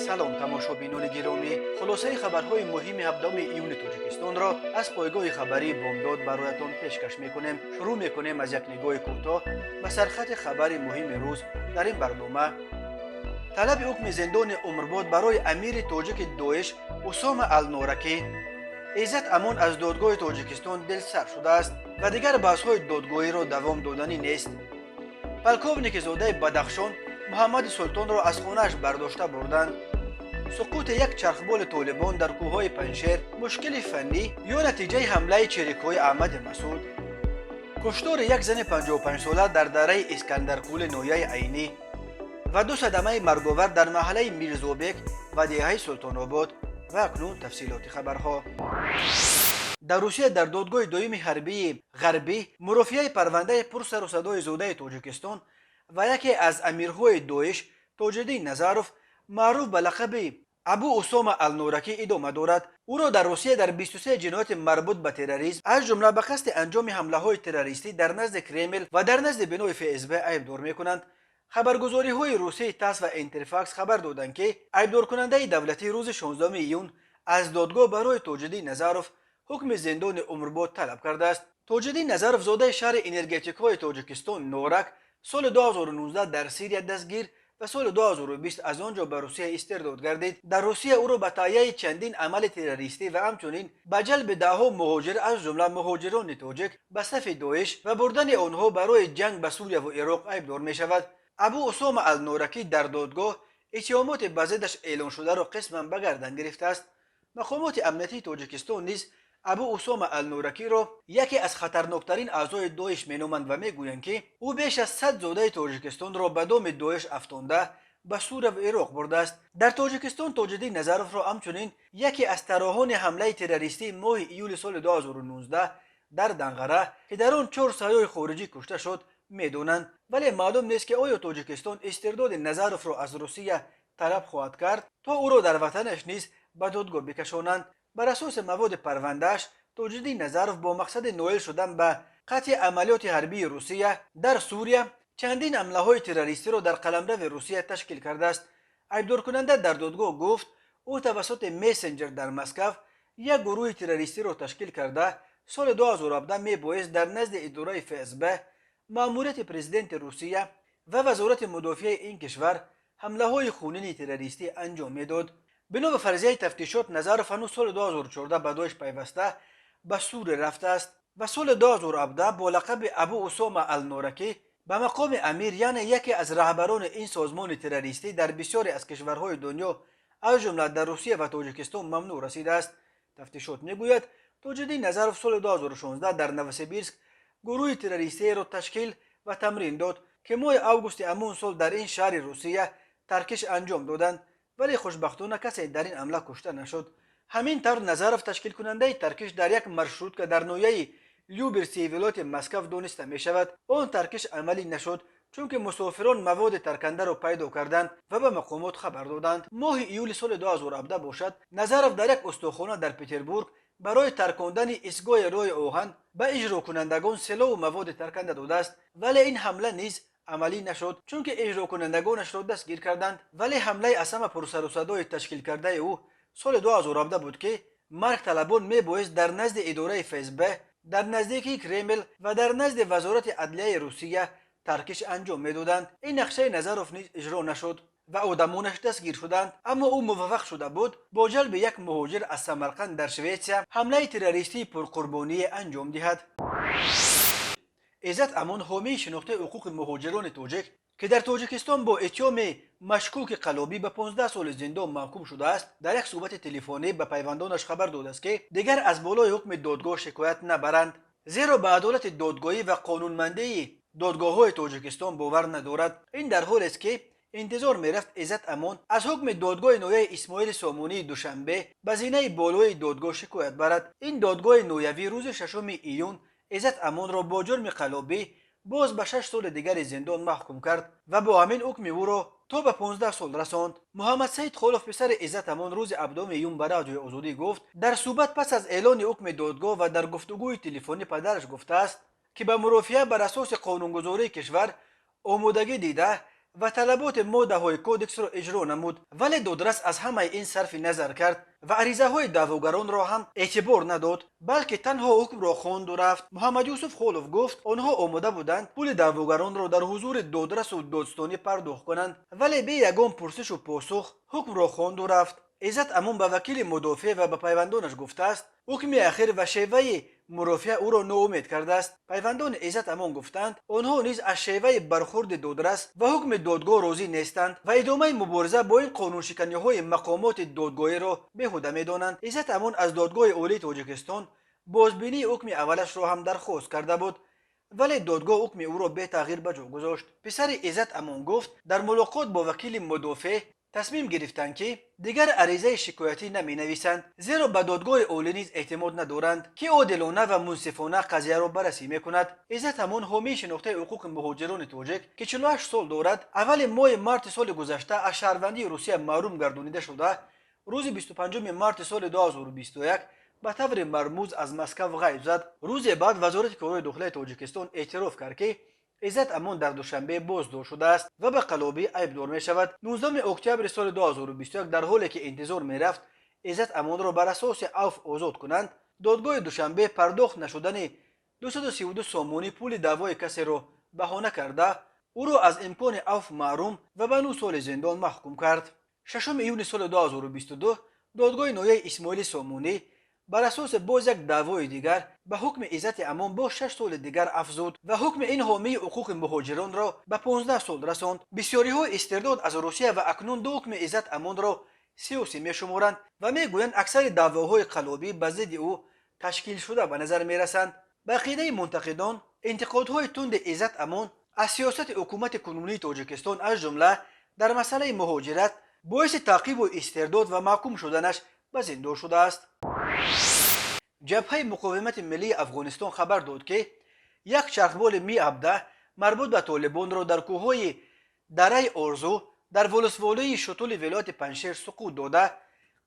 سلام تماشابینان گرامی، خلاصه خبرهای مهم 17 ایون تاجیکستان را از پایگاه خبری بامداد برایتان پیشکش میکنیم. شروع میکنیم از یک نگاه کوتاه به سرخط خبر مهم روز در این برنامه. طلب حکم زندان عمرباد برای امیر تاجیک داعش اسامه النورکی. عزت امان از دادگاه تاجیکستان دلسر شده است و دیگر بحث‌های دادگاهی را دوام دادنی نیست. پلکوونیک زاده بدخشان محمد سلطان را از خانه‌اش برداشته بردند. سقوط یک چرخبال طالبان در کوههای پنشیر مشکل فنی یا نتیجه حمله چریک‌های احمد مسعود. کشتار یک زن 55 ساله در دره اسکندرقول ناحیه عینی و دو صدمه مرگاور در محله میرزابک و دهه سلطان آباد. و اکنون تفصیلات خبرها. در روسیه در دادگاه دوم حربی غربی مرافعه پرونده پرسر و صدای زاده تاجیکستان و یکی از امیرهای داعش تاج‌الدین نظروف معروف به لقب ابو اسامه النورکی ادامه دارد. او را در روسیه در 23 جنایت مربوط به تروریسم از جمله به قصد انجام حمله‌های تروریستی در نزد کرمل و در نزد بنای FSB عیبدار می‌کنند. خبرگزاری‌های روسی تاس و اینترفاکس خبر دادند که عیبدار کننده دولتی روز 16 ایون از دادگاه برای تاج‌الدین نظروف حکم زندان عمرباد طلب کرده است. تاج‌الدین نظروف زاده شهر انرژتیک‌های تاجیکستان نورک سال 2019 در سوریه دستگیر و سال 2020 از آنجا به روسیه استرداد گردید. در روسیه او را به تهیه چندین عمل تروریستی و همچنین به جلب دهها مهاجر از جمله مهاجران تاجیک به صف داعش و بردن آنها برای جنگ به سوریه و عراق عیبدار می شود. ابو اسامه النورکی در دادگاه اتهامات به ضدش اعلان شده را قسما به گردن گرفته است. مقامات امنیتی تاجیکستان نیز ابو اسامه النورکی را یکی از خطرناکترین اعضای داعش مینامند و میگویند که او بیش از 100 زاده تاجیکستان را به دام داعش افشانده به سوریه و عراق برده است. در تاجیکستان تاج‌الدین نظروف را همچنین یکی از طراحان حمله تروریستی ماه ایول سال 2019 در دنقره که در آن 4 سیاح خارجی کشته شد میدانند، ولی معلوم نیست که آیا تاجیکستان استرداد نظروف را از روسیه طلب خواهد کرد تا او را در وطنش نیز به دادگاه بکشانند. بر اساس مواد پروندهش تاج‌الدین نظروف با مقصد نائل شدن به قطع عملیات حربی روسیه در سوریه چندین حمله‌های تروریستی را در قلمرو روسیه تشکیل کرده است. عیبدار کننده در دادگاه گفت او توسط مسنجر در مسکو یک گروه تروریستی را تشکیل کرده سال 2017 میبایست در نزد اداره FSB، مأموریت پرزیدنت روسیه و وزارت مدافع این کشور حمله‌های خونین تروریستی انجام میداد. بنا به فرضیه تفتیشات نظروف هنوز سال 2014 به داعش پیوسته به سوریه رفته است و سال 2017 با لقب ابو اسامه النورکی به مقام امیر یعنی یکی از رهبران این سازمان تروریستی در بسیاری از کشورهای دنیا از جمله در روسیه و تاجیکستان ممنوع رسیده است. تفتیشات میگوید تاج‌الدین نظروف سال 2016 در نوسیبیرسک گروه تروریستی را تشکیل و تمرین داد که ماه اوگوست همان سال در این شهر روسیه ترکش انجام دادند، ولی خوشبختانه کسی در این حمله کشته نشد. همین طور نظروف تشکیل کننده ترکش در یک مرشروط که در ناحیه لیوبرسی ولایت مسکو دانسته می شود آن ترکش عملی نشد چون که مسافران مواد ترکنده را پیدا کردند و به مقامات خبر دادند. ماه ایول سال 2017 باشد نظروف در یک استخوانه در پتربورگ برای ترکاندن ایستگاه راه آهن به اجرا کنندگان سلاح و مواد ترکنده داده است، ولی این حمله نیز عملی نشد چون که اجرا کنندگانش را دستگیر کردند. ولی حمله اسم پرسر و صدای تشکیل کرده او سال 2017 بود که مرگ طلبان میبایست در نزد اداره FSB، در نزدیکی کرمل و در نزد وزارت عدلیه روسیه ترکش انجام میدادند. این نقشه نظروف نیز اجرا نشد و آدمانش دستگیر شدند، اما او موفق شده بود با جلب یک مهاجر از سمرقند در سوئیسرا حمله تروریستی پرقربانی انجام دهد. عزت امان حامی شناخت حقوق مهاجران تاجیک که در تاجیکستان با اتهام مشکوک قلابی به 15 سال زندان محکوم شده است در یک صحبت تلفنی به پیوندانش خبر داده است که دیگر از بالای حکم دادگاه شکایت نبرند، زیرا به عدالت دادگاهی و قانونمندی دادگاه‌های تاجیکستان باور ندارد. این در حالی است که انتظار میرفت عزت امان از حکم دادگاه نویه اسماعیل سامونی دوشنبه به زینه بالای دادگاه شکایت برد. این دادگاه نویوی روز 6 ایون عزت امان را با جرم قلابی باز به 6 سال دیگر زندان محکوم کرد و با همین حکم او را تا به 15 سال رساند. محمد سعید خالف پسر عزت امان روز 7 ایون به رادیوی آزادی گفت در صحبت پس از اعلان حکم دادگاه و در گفتگوی تلفنی پدرش گفته است که به مرافعه بر اساس قانونگذاری کشور آمادگی دیده و طلبات ماده های کودکس را اجرا نمود، ولی دادرس از همه این صرف نظر کرد و عریضه های دعواگران را هم اعتبار نداد، بلکه تنها حکم را خواند و رفت. محمد یوسف خولوف گفت آنها آماده بودند پول دعواگران را در حضور دادرس و دادستانی پرداخت کنند، ولی به یگان پرسش و پاسخ حکم را خواند و رفت. عزت امون به وکیل مدافع و به پیوندانش گفته است حکم اخیر و شیوه مرافعه او را ناامید کرده است. پیوندان عزت امون گفتند آنها نیز از شیوه برخورد دادرس و حکم دادگاه راضی نیستند و ادامه مبارزه با این قانون شکنی های مقامات دادگاهی را بیهوده میدانند. عزت امون از دادگاه عالی تاجیکستان بازبینی حکم اولش را هم درخواست کرده بود، ولی دادگاه حکم او را به تغییر به جا گذاشت. پسر عزت امون گفت در ملاقات با وکیل مدافع تصمیم گرفتند که دیگر عریضه شکایتی نمی نویسند، زیرا به دادگاه عالی نیز اعتماد ندارند که عادلانه و منصفانه قضیه را بررسی میکند. عزت امون حامی شناخته حقوق مهاجران تاجیک که 48 سال دارد، اول ماه مارت سال گذشته از شهروندی روسیه محروم گردانیده شده، روز 25 مارت سال 2021 به طور مرموز از مسکو غیب زد. روز بعد وزارت کارهای داخلی تاجیکستان اعتراف کرد که عزت امون در دوشنبه بازداشت شده است و به قلابی عیبدار می شود. 19 اکتبر سال 2021 در حالی که انتظار می رفت عزت امون را بر اساس عفو آزاد کنند، دادگاه دوشنبه پرداخت نشدن 232 سامانی پول دعوای کسی را بهانه کرده او را از امکان عفو محروم و به 9 سال زندان محکوم کرد. 6 ایون سال 2022 دادگاه نایه اسماعیل سامونی بر اساس باز یک دعوای دیگر به حکم عزت امون با 6 سال دیگر افزود و حکم این حامی حقوق مهاجران را به 15 سال رساند. بسیاری ها استرداد از روسیه و اکنون دو حکم عزت امون را سیاسی می شمارند و می گویند اکثر دعواهای قلابی به ضد او تشکیل شده به نظر می رسند. به عقیده منتقدان انتقادهای تند عزت امون از سیاست حکومت کنونی تاجیکستان از جمله در مسئله مهاجرت باعث تعقیب و استرداد و محکوم شدنش به زندان شده است. جبهه مقاومت ملی افغانستان خبر داد که یک چرخبال می 17 مربوط به طالبان را در کوههای دره آرزو در ولسوالی شتول ولایت پنجشیر سقوط داده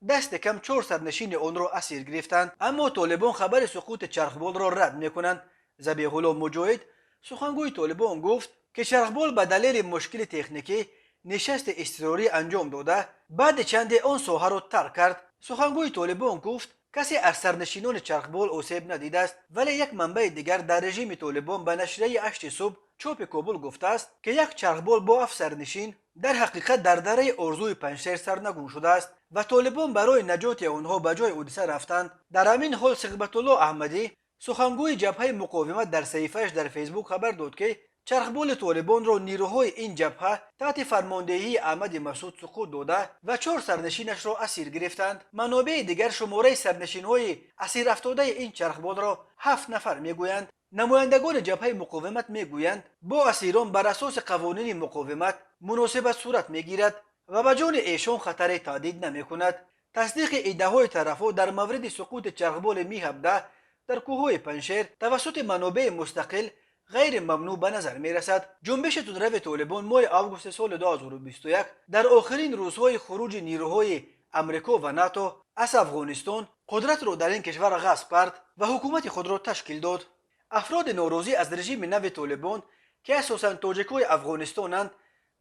دست کم 4 سرنشین آن را اسیر گرفتند، اما طالبان خبر سقوط چرخبال را رد میکنند. ذبیح الله مجاهد سخنگوی طالبان گفت که چرخبال به دلیل مشکل تکنیکی نشست اضطراری انجام داده بعد چند آن ساحه را ترک کرد. سخنگوی طالبان گفت کسی از سرنشینان چرخبال آسیب ندیده است، ولی یک منبع دیگر در رژیم طالبان به نشریه 8 صبح چاپ کابل گفته است که یک چرخبال با 7 سرنشین در حقیقت در دره آرزوی پنجشیر سرنگون شده است و طالبان برای نجات آنها به جای حادثه رفتند. در همین حال ثقبت الله احمدی سخنگوی جبهه مقاومت در صحیفه‌اش در فیسبوک خبر داد که چرخبال طالبان را نیروهای این جبهه تحت فرماندهی احمد مسعود سقوط داده و 4 سرنشینش را اسیر گرفتند. منابع دیگر شماره سرنشین‌های اسیر افتاده این چرخبال را 7 نفر میگویند. نمایندگان جبهه مقاومت میگویند با اسیران بر اساس قوانین مقاومت مناسبت صورت میگیرد و به جان ایشان خطر تهدید نمیکند. تصدیق ادعاهای طرفها در مورد سقوط چرخبال می 17 در کوههای پنجشیر توسط منابع مستقل غیر ممنوع به نظر می رسد. جنبش تندرو طالبان ماه آگوست سال 2021 در آخرین روزهای خروج نیروهای امریکا و ناتو از افغانستان قدرت را در این کشور غصب کرد و حکومت خود را تشکیل داد. افراد ناراضی از رژیم نو طالبان که اساساً تاجیک‌های افغانستانند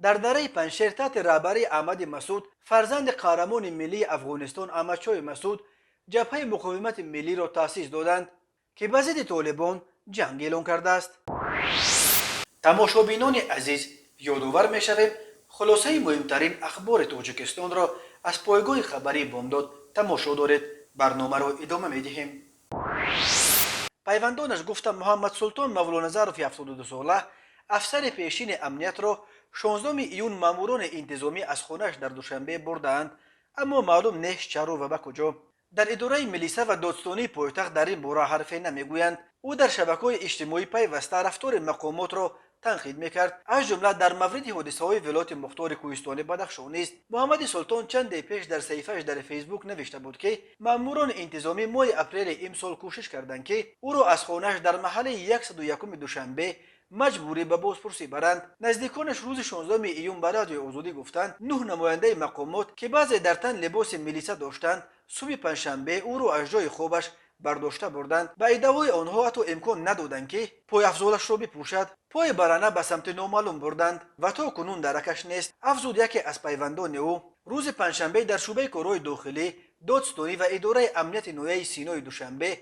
در دره پنجشیر تحت رهبری احمد مسعود فرزند قهرمان ملی افغانستان احمدشاه مسعود جبهه مقاومت ملی را تأسیس دادند که به ضد طالبان جنگ اعلان کرده است. تماشابینان عزیز، یادآور می‌شویم خلاصه مهمترین اخبار تاجیکستان را از پایگاه خبری بامداد تماشا دارید. برنامه را ادامه می‌دهیم. پیوندانش گفتند محمد سلطان مولانظرف 72 ساله افسر پیشین امنیت را 16 ایون ماموران انتظامی از خانه‌اش در دوشنبه بردند، اما معلوم نیست چرا و به کجا. در اداره ملیسه و دادستانی پایتخت در این باره حرفی نمیگویند. او در شبکه‌های اجتماعی پیوسته رفتار مقامات را تنقید میکرد، از جمله در مورد حادثه‌های ولایت مختار کوهستانی بدخشان است. محمد سلطان چند پیش در صحیفه‌اش در فیسبوک نوشته بود که ماموران انتظامی ماه اپریل امسال کوشش کردند که او را از خانه‌اش در محله 101 دوشنبه مجبوری به بازپرسی برند. نزدیکانش روز 16 ایون به رادیو آزادی گفتند 9 نماینده مقامات که بعضی در تن لباس ملیسه داشتند صبح پنجشنبه او را از جای خوابش برداشته بردند و ادعای آنها حتی امکان ندادند که پای افزودش را بپوشد. پای برهنه به سمت نامعلوم بردند و تا کنون درکش نیست. افزود یکی از پیوندان او روز پنجشنبه در شعبه کارهای داخلی، دادستانی و اداره امنیت ناحیه سینای دوشنبه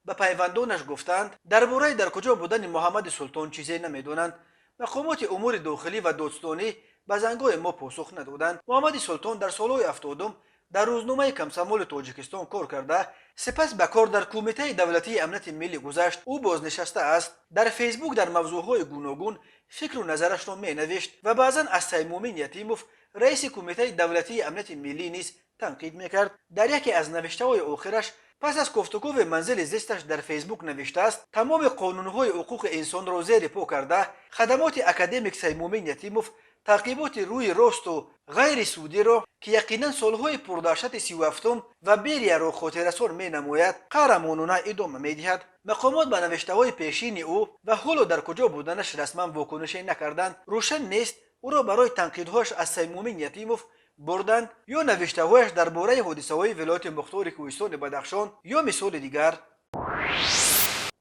به پیوندانش گفتند درباره در کجا بودن محمد سلطان چیزی نمیدونند. مقامات امور داخلی و دادستانی به زنگای ما پاسخ ندادند. محمد سلطان در سالهای 70 در روزنامه کمسمول تاجیکستان کار کرده، سپس به کار در کمیته دولتی امنیت ملی گذشت. او بازنشسته است. در فیسبوک در موضوعهای گوناگون فکر و نظرش را می نوشت و بعضا از سیمومین یتیموف رئیس کمیته دولتی امنیت ملی نیز تنقید میکرد. در یکی از نوشته‌های آخرش پس از گفتگو منزل زیستش در فیسبوک نوشته است تمام قانون‌های حقوق انسان را زیر پا کرده خدمات اکادمیک سیمومین یتیموف تعقیبات روی راست و غیر سودی را که یقینا سالهای پرداشت 37 و بیریه را خاطرسار می نماید قهرمانانه ادامه می دهد. مقامات به نوشته‌های پیشین او و حال در کجا بودنش رسما واکنشی نکردند. روشن نیست او را برای تنقیدهاش از سیمومین یتیموف بردند یا نوشته‌هایش درباره حادثه‌های ولایت مختار کوهستان بدخشان یا مثال دیگر.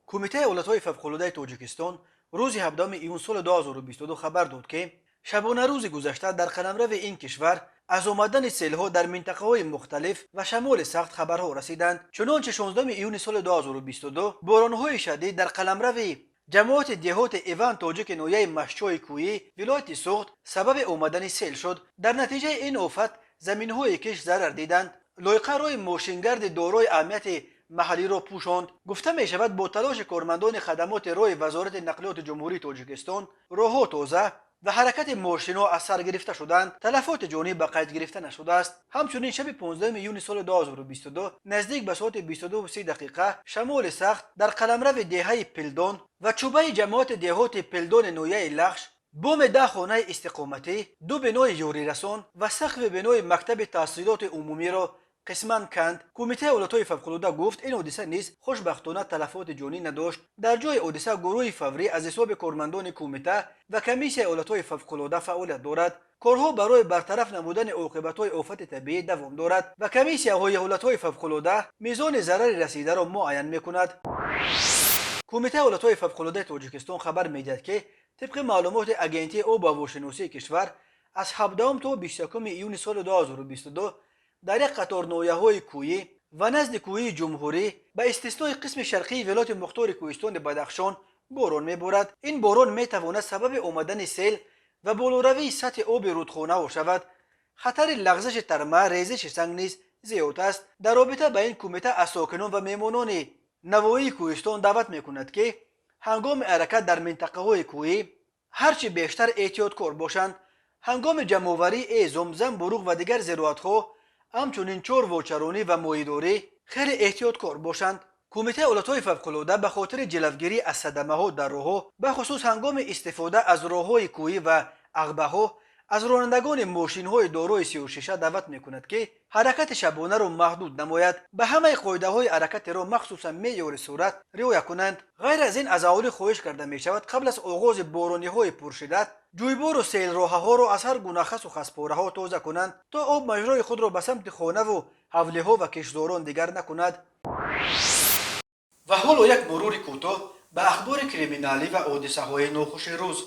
کمیته ایالت‌های فوق‌العاده تاجیکستان روز 17 ایون سال 2022 خبر داد که شبانه روز گذشته در قلمرو این کشور از آمدن سیل‌ها در منطقه‌های مختلف و شمال سخت خبرها رسیدند. چنانچه 16 ایون سال 2022 باران‌های شدید در قلمرو جماعت دهات ایوان تاجیک ناحیه مشچای کویی ولایت سوخت سبب آمدن سیل شد. در نتیجه این آفت زمین‌های کش ضرر دیدند. لایقه روی ماشینگرد دارای اهمیت محلی را پوشاند. گفته می شود با تلاش کارمندان خدمات راه وزارت نقلیات جمهوری تاجیکستان راه‌ها تازه و حرکت ماشینا از سر گرفته شدند. تلفات جانی به قید گرفته نشده است. همچنین شب 15 یونیو سال 2022 نزدیک به ساعت 22:30 شمال سخت در قلمرو دهه پلدان و چوبه جماعت دهات پلدان ناحیه لخش بوم 10 خانه استقامتی، 2 بنای یاری رسان و سقف بنای مکتب تحصیلات عمومی را قسماً کند. کمیته ایالت‌های فوق‌العاده گفت این حادثه نیز خوشبختانه تلفات جانی نداشت. در جای حادثه گروه فوری از حساب کارمندان کمیته و کمیسیون ایالت‌های فوق‌العاده فعالیت دارد. کارها برای برطرف نمودن عاقبت‌های آفت طبیعی دوام دارد و کمیسیون ایالت‌های فوق‌العاده میزان ضرر رسیده را معاین می‌کند. کمیته ایالت‌های فوق‌العاده تاجیکستان خبر می‌دهد که طبق معلومات اگنتی آب و هواشناسی کشور از 17 تا 21 ایون سال 2022 در یک قطار ناحیه‌های کویی و نزد کویی جمهوری به استثنای قسم شرقی ولایت مختار کوهستان بدخشان باران می‌بارد. این باران می‌تواند سبب آمدن سیل و بالاروی سطح آب رودخانه شود. خطر لغزش ترمه، ریزش سنگ نیز زیاد است. در رابطه با این کمیته از ساکنان و مهمانان نواحی کوهستان دعوت می‌کند که هنگام حرکت در منطقه‌های کویی هرچی بیشتر احتیاطکار باشند. هنگام جمع‌آوری زمزم، بروغ و دیگر زراعت‌ها همچنین چور و چرانی و ماهیداری خیلی احتیاطکار باشند. کمیته ایالت‌های فوق‌العاده به خاطر جلوگیری از صدمه‌ها در راه‌ها به خصوص هنگام استفاده از راه‌های کویی و عقبه‌ها از رانندگان ماشین‌های دارای 36 دعوت می‌کند که حرکت شبانه را محدود نماید. به همه قاعده‌های حرکت را مخصوصا معیار سرعت رعایت کنند. غیر از این از اهالی خواهش کرده می‌شود قبل از آغاز بارانی‌های پرشدت جویبار و سیل راه‌ها را از هر گونه خس و خسپاره‌ها تازه کنند تا آب مجرای خود را به سمت خانه و حوله و کشتزاران دیگر نکند. و حالا یک مرور کوتاه به اخبار کریمینالی و حادثه‌های ناخوش روز.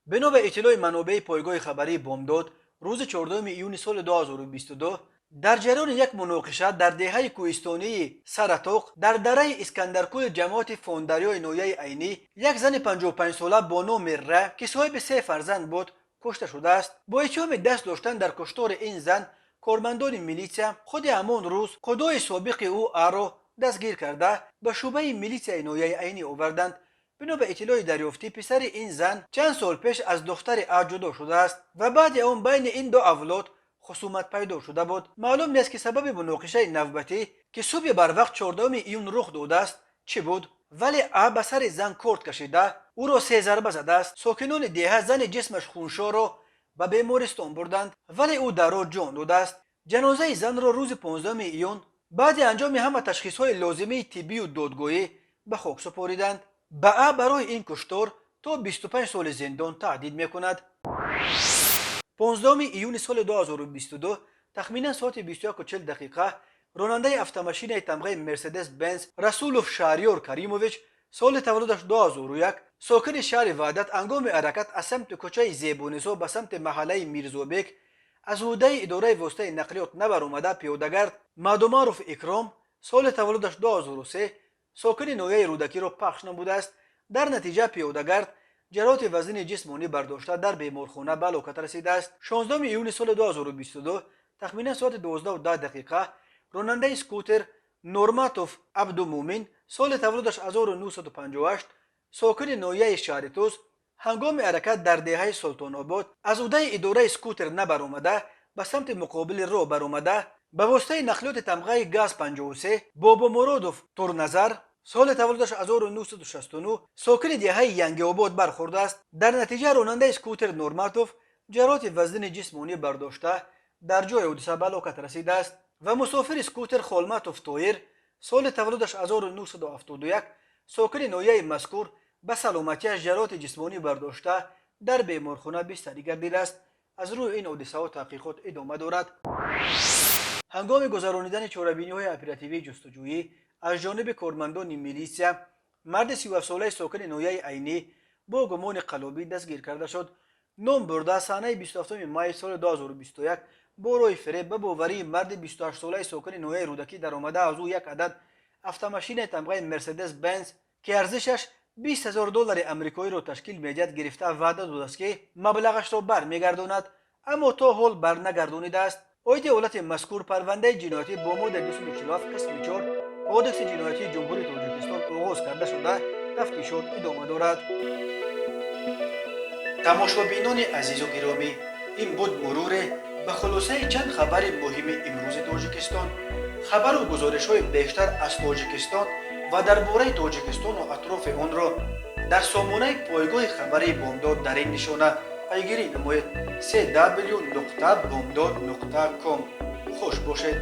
بنا به اطلاع منابع پایگاه خبری بامداد روز 14 ایون سال 2022 در جریان یک مناقشه در دهه کوهستانی سرطاق در دره اسکندرکوی جماعت فاندریای ناحیه عینی یک زن 55 ساله با نام ره که صاحب 3 فرزند بود کشته شده است. با اتهام دست داشتن در کشتار این زن کارمندان میلیسیا خود همان روز خدای سابق او را دستگیر کرده به شعبه میلیسیا ناحیه عینی آوردند. بنا به اطلاع دریافتی پسر این زن چند سال پیش از دختر جدا شده است و بعد آن بین این دو اولاد خصومت پیدا شده بود. معلوم نیست که سبب مناقشه نوبتی که صبح بر وقت 14 ایون رخ داده است چه بود، ولی به سر زن کورد کشیده او را 3 ضربه زده است. ساکنان دهه زن جسمش خونشار را به بیمارستان بردند ولی او در راه جان داده است. جنازه زن را روز 15 ایون بعد انجام همه تشخیص‌های لازمه طبی و دادگاهی به خاک سپاریدند. برای این کشتار تا 25 سال زندان تهدید میکند. 15 ایون سال 2022 تخمینا ساعت 21:40 ронандаи автомошинаи тамғаи Мерседес Бенз Расулов Шаҳриёр Каримович соли таваллудаш 2001 сокини шаҳри Ваҳдат ҳангоми ҳаракат аз самти кӯчаи Зебунисо ба самти маҳаллаи Мирзобек аз ҳудаи идораи воситаи нақлиёт набаромада пиёдагард Маҳдумаъруф Икром соли таваллудаш 2003 сокини ноҳияи Рӯдакиро пахш намудааст. дар натиҷа пиёдагард ҷароҳати вазнини ҷисмонӣ бардошта дар беморхона ба ҳалокат расидааст. 16 июни соли 2022 тахминан соати 12:10 ронандаи скутер Норматов Абдумумин соли таваллудаш 1958 сокини ноҳияи шаҳри Туз ҳангоми ҳаракат дар деҳаи Султонобод аз ҳудаи идораи скутер набаромада ба самти муқобили роҳ баромада ба воситаи нақлиёти тамғаи ГАЗ-53 Бобомуродов Турназар соли таваллудаш 1969 сокини деҳаи Янгиобод бархӯрдааст. дар натиҷа ронандаи скутер Норматов ҷароҳати вазнини ҷисмонӣ бардошта дар ҷои ҳодиса ба ҳалокат расидааст ва мусофири скутер Холматов Тоир соли таваллудаш 1971 сокини ноҳияи мазкур ба саломатиаш ҷароҳати ҷисмонӣ бардошта дар беморхона бистарӣ гардидааст. аз рӯи ин ҳодисаҳо таҳқиқот идома дорад. ҳангоми гузаронидани чорабиниҳои оперативии ҷустуҷӯӣ аз ҷониби кормандони милисия марди 37-солаи сокини ноҳияи Айнӣ бо гумони қаллобӣ дастгир карда шуд. ном бурда санаи 27 майи соли 2021 бо роҳи фиреб ба боварии марди 28-солаи сокини ноҳияи Рӯдакӣ даромада аз ӯ як адад автомошинаи тамғаи Мерседес Бенз ки арзишаш $20,000 амрикоиро ташкил медиҳад гирифта ваъда додааст ки маблағашро бармегардонад, аммо то ҳол барнагардонидааст. оиди ҳолати мазкур парвандаи ҷиноятӣ бо моддаи 247 қисми 4 кодекси ҷиноятии ҷумҳурии Тоҷикистон оғоз карда шуда тафтишот идома дорад. тамошобинони азизу гиромӣ, ин буд муруре ба хулосаи чанд хабари муҳими имрӯзи Тоҷикистон. хабару гузоришҳои бештар аз Тоҷикистон ва дар бораи Тоҷикистону атрофи онро дар сомонаи пойгоҳи хабари Бомдод дар ин нишона пайгирӣ намоед: www.bomdod.com. хуш бошед.